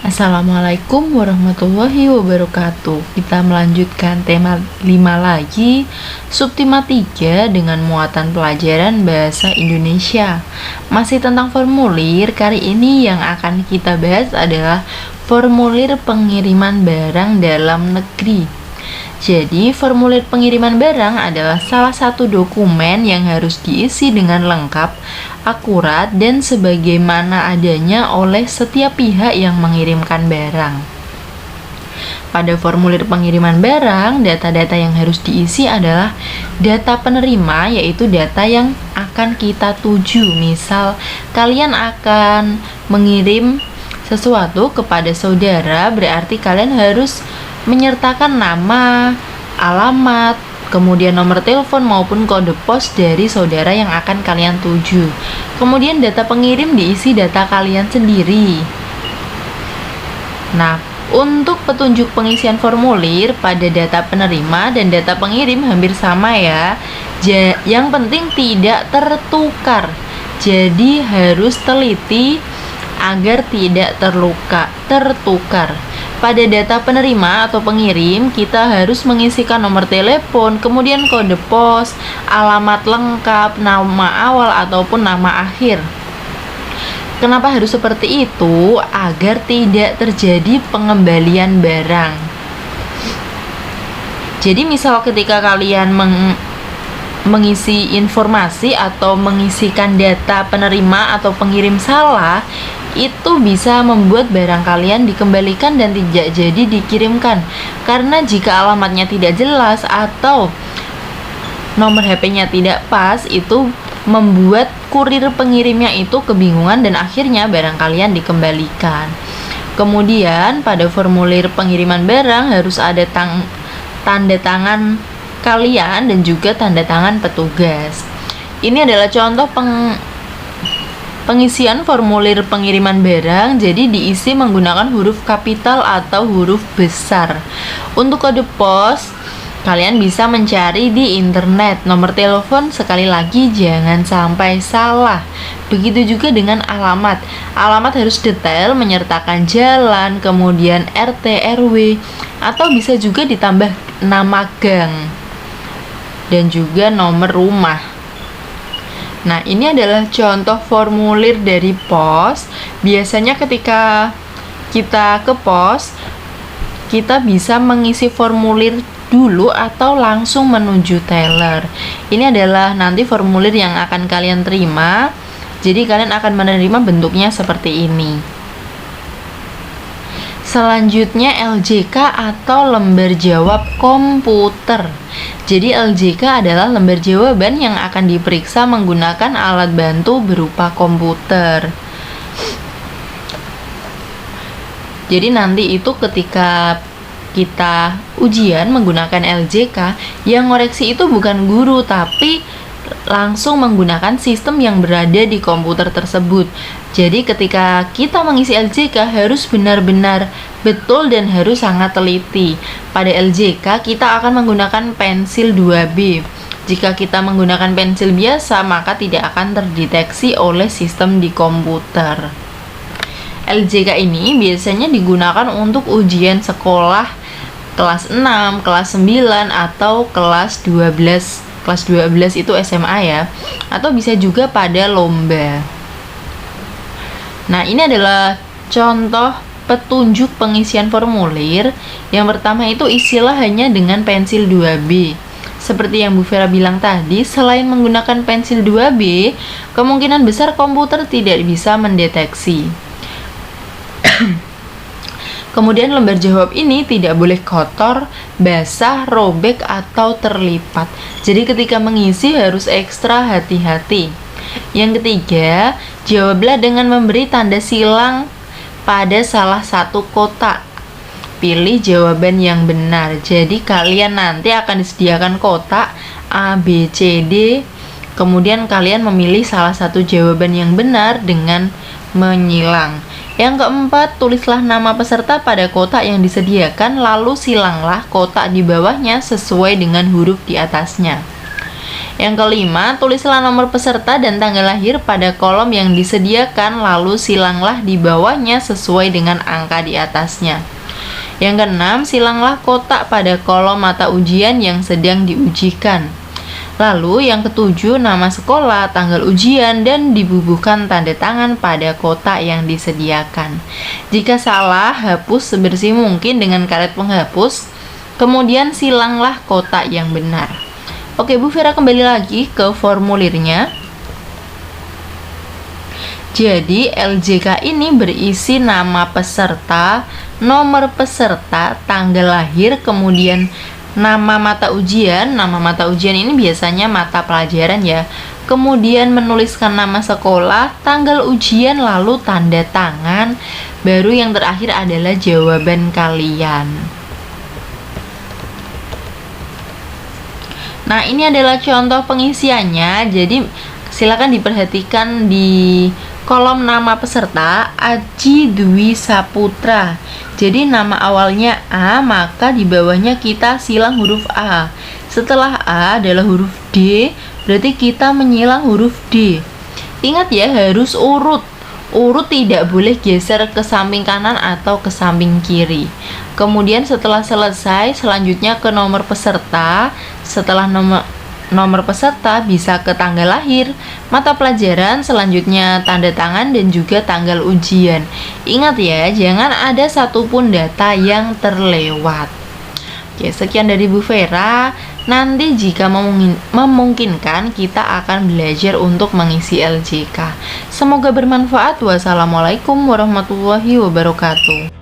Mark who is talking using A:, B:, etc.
A: Assalamualaikum warahmatullahi wabarakatuh. Kita melanjutkan tema 5 lagi, subtema 3 dengan muatan pelajaran bahasa Indonesia. Masih tentang formulir, kali ini yang akan kita bahas adalah formulir pengiriman barang dalam negeri. Jadi, formulir pengiriman barang adalah salah satu dokumen yang harus diisi dengan lengkap, akurat, dan sebagaimana adanya oleh setiap pihak yang mengirimkan barang. Pada formulir pengiriman barang, data-data yang harus diisi adalah data penerima, yaitu data yang akan kita tuju. Misal, kalian akan mengirim sesuatu kepada saudara, berarti kalian harus menyertakan nama, alamat, kemudian nomor telepon maupun kode pos dari saudara yang akan kalian tuju. Kemudian data pengirim diisi data kalian sendiri. Nah, untuk petunjuk pengisian formulir pada data penerima dan data pengirim hampir sama ya. Yang penting tidak tertukar. Jadi harus teliti agar tidak tertukar. Pada data penerima atau pengirim, kita harus mengisikan nomor telepon, kemudian kode pos, alamat lengkap, nama awal ataupun nama akhir. Kenapa harus seperti itu? Agar tidak terjadi pengembalian barang. Jadi misal ketika kalian mengisi informasi atau mengisikan data penerima atau pengirim salah, itu bisa membuat barang kalian dikembalikan dan tidak jadi dikirimkan. Karena jika alamatnya tidak jelas atau nomor HP-nya tidak pas, itu membuat kurir pengirimnya itu kebingungan dan akhirnya barang kalian dikembalikan. Kemudian pada formulir pengiriman barang harus ada tanda tangan kalian dan juga tanda tangan petugas. Ini adalah contoh pengisian formulir pengiriman barang, jadi diisi menggunakan huruf kapital atau huruf besar. Untuk kode pos, kalian bisa mencari di internet. Nomor telepon sekali lagi jangan sampai salah. Begitu juga dengan alamat. Alamat harus detail menyertakan jalan, kemudian RT, RW, atau bisa juga ditambah nama gang dan juga nomor rumah. Nah, ini adalah contoh formulir dari pos. Biasanya ketika kita ke pos, kita bisa mengisi formulir dulu atau langsung menuju teller. Ini adalah nanti formulir yang akan kalian terima. Jadi kalian akan menerima bentuknya seperti ini. Selanjutnya LJK atau lembar jawab komputer. Jadi LJK adalah lembar jawaban yang akan diperiksa menggunakan alat bantu berupa komputer. Jadi nanti itu ketika kita ujian menggunakan LJK, yang ngoreksi itu bukan guru tapi langsung menggunakan sistem yang berada di komputer tersebut. Jadi ketika kita mengisi LJK harus benar-benar betul dan harus sangat teliti. Pada LJK kita akan menggunakan pensil 2B. Jika kita menggunakan pensil biasa maka tidak akan terdeteksi oleh sistem di komputer. LJK ini biasanya digunakan untuk ujian sekolah kelas 6, kelas 9 atau kelas 12. Kelas 12 itu SMA ya, atau bisa juga pada lomba. Nah, ini adalah contoh petunjuk pengisian formulir. Yang pertama itu isilah hanya dengan pensil 2B. Seperti yang Bu Vera bilang tadi, selain menggunakan pensil 2B, kemungkinan besar komputer tidak bisa mendeteksi. Kemudian lembar jawab ini tidak boleh kotor, basah, robek, atau terlipat. Jadi ketika mengisi harus ekstra hati-hati. Yang ketiga, jawablah dengan memberi tanda silang pada salah satu kotak. Pilih jawaban yang benar. Jadi kalian nanti akan disediakan kotak A, B, C, D. Kemudian kalian memilih salah satu jawaban yang benar dengan menyilang. Yang keempat, tulislah nama peserta pada kotak yang disediakan, lalu silanglah kotak di bawahnya sesuai dengan huruf di atasnya. Yang kelima, tulislah nomor peserta dan tanggal lahir pada kolom yang disediakan, lalu silanglah di bawahnya sesuai dengan angka di atasnya. Yang keenam, silanglah kotak pada kolom mata ujian yang sedang diujikan. Lalu yang ketujuh, nama sekolah, tanggal ujian, dan dibubuhkan tanda tangan pada kotak yang disediakan. Jika salah, hapus sebersih mungkin dengan karet penghapus, kemudian silanglah kotak yang benar. Oke, Bu Vera kembali lagi ke formulirnya. Jadi LJK ini berisi nama peserta, nomor peserta, tanggal lahir, kemudian nama mata ujian. Nama mata ujian ini biasanya mata pelajaran ya. Kemudian menuliskan nama sekolah, tanggal ujian, lalu tanda tangan. Baru yang terakhir adalah jawaban kalian. Nah, ini adalah contoh pengisiannya. Jadi silakan diperhatikan di kolom nama peserta Aji Dwi Saputra. Jadi nama awalnya A, maka di bawahnya kita silang huruf A. Setelah A adalah huruf D, berarti kita menyilang huruf D. Ingat ya, harus urut. Urut tidak boleh geser ke samping kanan atau ke samping kiri. Kemudian setelah selesai, selanjutnya ke nomor peserta. Setelah nomor peserta bisa ke tanggal lahir, mata pelajaran, selanjutnya tanda tangan, dan juga tanggal ujian. Ingat ya, jangan ada satupun data yang terlewat. Oke, sekian dari Bu Vera. Nanti jika memungkinkan, kita akan belajar untuk mengisi LJK. Semoga bermanfaat. Wassalamualaikum warahmatullahi wabarakatuh.